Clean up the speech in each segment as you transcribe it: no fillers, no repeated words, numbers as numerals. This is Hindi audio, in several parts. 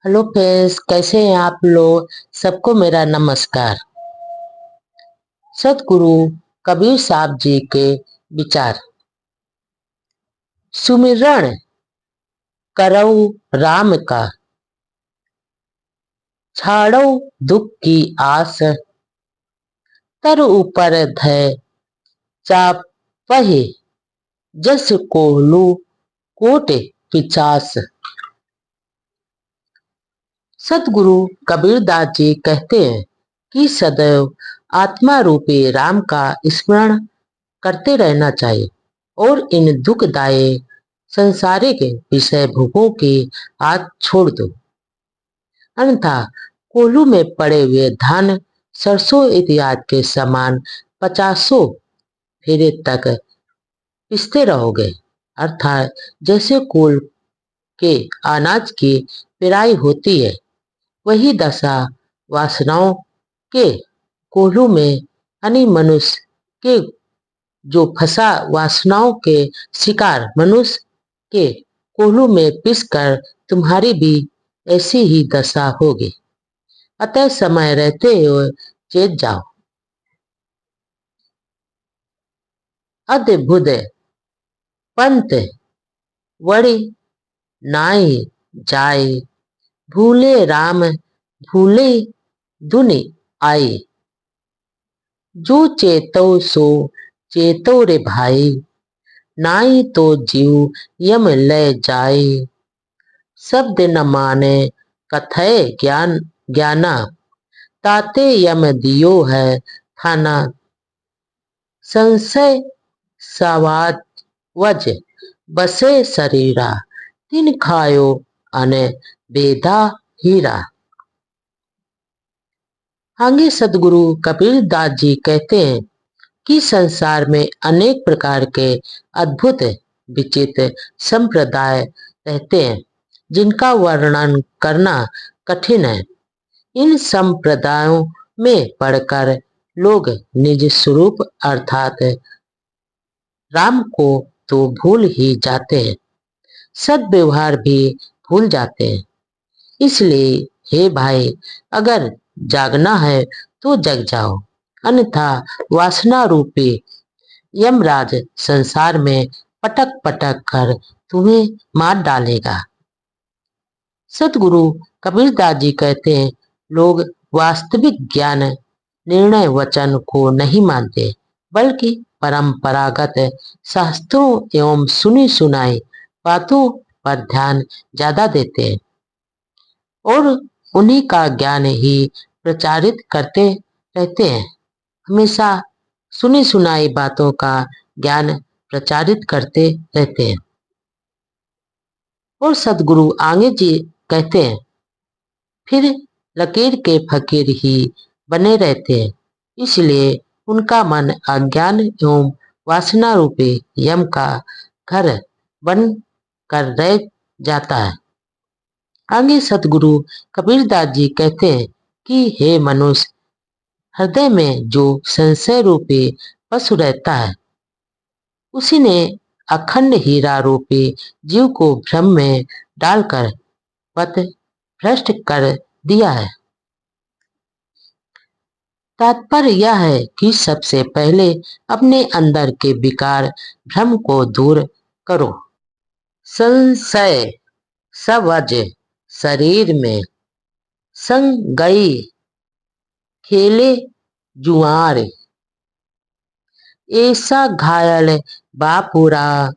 हेलो फ्रेंड्स, कैसे हैं आप लोग। सबको मेरा नमस्कार। सतगुरु कबीर साहब जी के विचार। सुमिरन करऊ राम का, छाड़ो दुख की आस। तर ऊपर धय चापहि, जस कोहलू कोट पिचास। सतगुरु कबीरदास जी कहते हैं कि सदैव आत्मा रूपी राम का स्मरण करते रहना चाहिए और इन दुखदायी संसारिक विषय भोगों की हाथ छोड़ दो, अन्यथा कोल्हू में पड़े हुए धान सरसों इत्यादि के समान पचासों फेरे तक पिसते रहोगे। अर्थात जैसे कोल के अनाज की पेराई होती है, वही दशा वासनाओं के कोल्हू में यानी मनुष्य के जो फंसा वासनाओं के शिकार मनुष्य के कोल्हू में पिसकर तुम्हारी भी ऐसी ही दशा होगी। अतः समय रहते हुए चेत जाओ। अद्भुत पंत वड़ी नाई जाए, भूले राम भूले दुनि आई। जो चेतो सो चेतो रे भाई, नाई तो जीव यम ले जाए। शब्द न माने कथय ज्ञाना, ताते यम दियो है थाना। संशय सवाद वज बसे शरीरा, तिन खायो अने बेधा हीरा। आगे सदगुरु कबीरदास जी कहते हैं कि संसार में अनेक प्रकार के अद्भुत विचित्र संप्रदाय रहते हैं, जिनका वर्णन करना कठिन है। इन संप्रदायों में पढ़कर लोग निज स्वरूप अर्थात राम को तो भूल ही जाते हैं, सद्व्यवहार भी भूल जाते हैं। इसलिए हे भाई, अगर जागना है तो जग जाओ, अन्यथा वासना रूपी यमराज संसार में पटक पटक कर तुम्हें मार डालेगा। सतगुरु कबीरदास जी कहते हैं, लोग वास्तविक ज्ञान निर्णय वचन को नहीं मानते, बल्कि परंपरागत शास्त्रों एवं सुनी सुनाई बातों पर ध्यान ज्यादा देते हैं और उन्हीं का ज्ञान ही प्रचारित करते रहते हैं। हमेशा सुनी सुनाई बातों का ज्ञान प्रचारित करते रहते हैं। और सदगुरु आगे जी कहते हैं, फिर लकीर के फकीर ही बने रहते हैं। इसलिए उनका मन अज्ञान एवं वासना रूपी यम का घर बन कर रह जाता है। आगे सतगुरु कबीरदास जी कहते हैं कि हे मनुष्य, हृदय में जो संशय रूपी पशु रहता है, उसी ने अखंड हीरा रूपी जीव को भ्रम में डालकर पथ भ्रष्ट कर दिया है। तात्पर्य यह है कि सबसे पहले अपने अंदर के विकार भ्रम को दूर करो। संशय सवज शरीर में, संग गई खेले जुआर। ऐसा घायल बापुरा,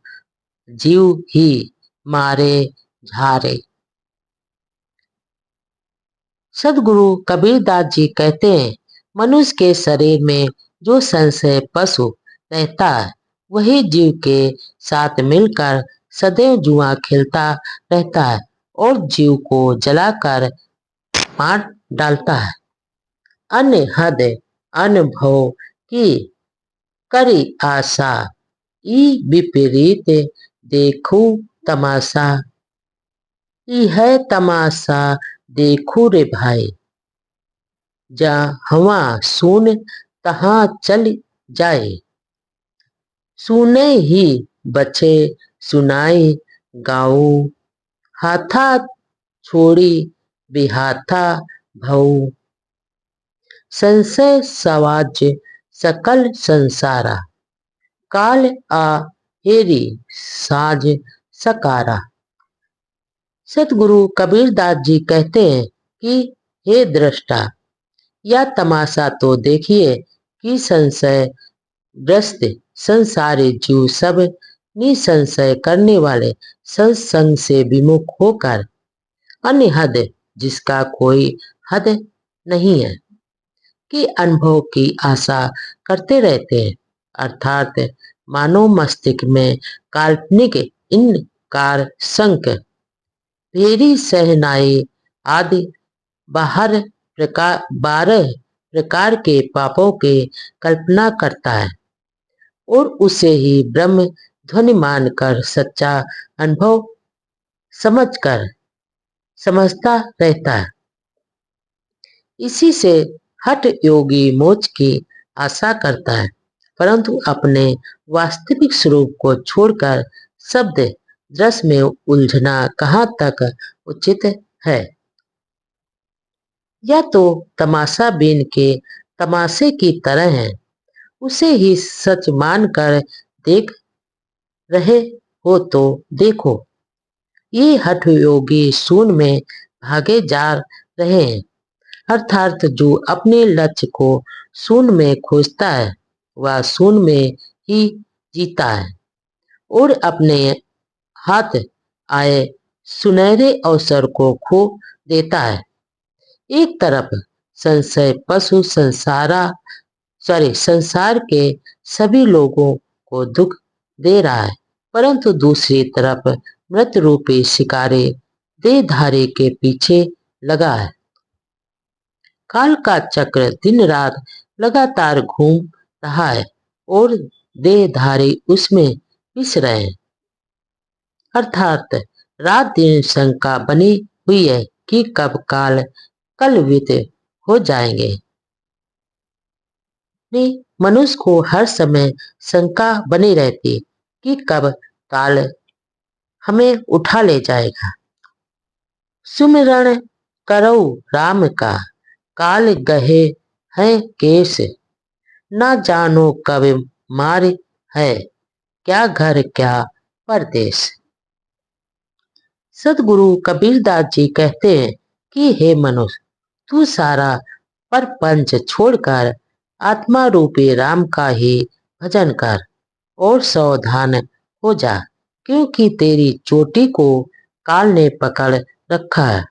जीव ही मारे झारे। सदगुरु कबीरदास जी कहते हैं, मनुष्य के शरीर में जो संशय पशु रहता है, वही जीव के साथ मिलकर सदैव जुआ खेलता रहता है और जीव को जलाकर मार डालता है। अन्य हद अनुभव की करी आशा, ई विपरीत देखू तमाशा। ई है तमाशा देखू रे भाई, जहाँ सुन तहाँ चल जाए। सुने ही बचे सुनाई गाऊ, हाथा छोड़ी विहाथा भऊ संशय सवाज सकल संसारा काल आ हेरी साज सकारा। सतगुरु कबीरदास जी कहते हैं कि हे दृष्टा, यह तमाशा तो देखिए कि संशय ग्रस्त संसारी जीव सब निसंशय करने वाले सत्संग से विमुख होकर अन्य हद जिसका कोई हद नहीं है कि अनुभव की आशा करते रहते हैं, अर्थात मानव मस्तिष्क में काल्पनिक इनकार संक भेरी सहनाई आदि बारह प्रकार के पापों के कल्पना करता है और उसे ही ब्रह्म ध्वनि मानकर सच्चा अनुभव समझकर समझता रहता है। इसी से हठ योगी मोक्ष की आशा करता है, परंतु अपने वास्तविक स्वरूप को छोड़कर शब्द रस में उलझना कहाँ तक उचित है। यह तो तमाशा बीन के तमाशे की तरह है, उसे ही सच मानकर देख रहे हो तो देखो। ये हठ योगी शून्य में भागे जा रहे हैं, अर्थात जो अपने लक्ष्य को शून्य में खोजता है वह शून्य में ही जीता है और अपने हाथ आए सुनहरे अवसर को खो देता है। एक तरफ संशय पशु संसार के सभी लोगों को दुख दे रहा है, परंतु दूसरी तरफ मृत रूपी शिकारी देहधारी के पीछे लगा है। काल का चक्र दिन रात लगातार घूम रहा है और देहधारी उसमें पिस रहे हैं, अर्थात रात दिन शंका बनी हुई है कि कब काल कल वित हो जाएंगे। मनुष्य को हर समय शंका बनी रहती कि कब काल हमें उठा ले जाएगा। सुमिरण करो राम का काल गहे हैं केस ना जानो कब मार है क्या घर क्या परदेश। सतगुरु कबीरदास जी कहते हैं कि हे मनुष्य, तू सारा परपंच छोड़कर आत्मा रूपी राम का ही भजन कर और सावधान हो जा, क्योंकि तेरी चोटी को काल ने पकड़ रखा है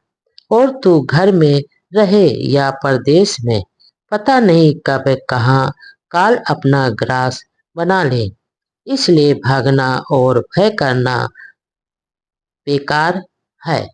और तू घर में रहे या परदेश में, पता नहीं कब कहाँ काल अपना ग्रास बना ले। इसलिए भागना और भय करना बेकार है।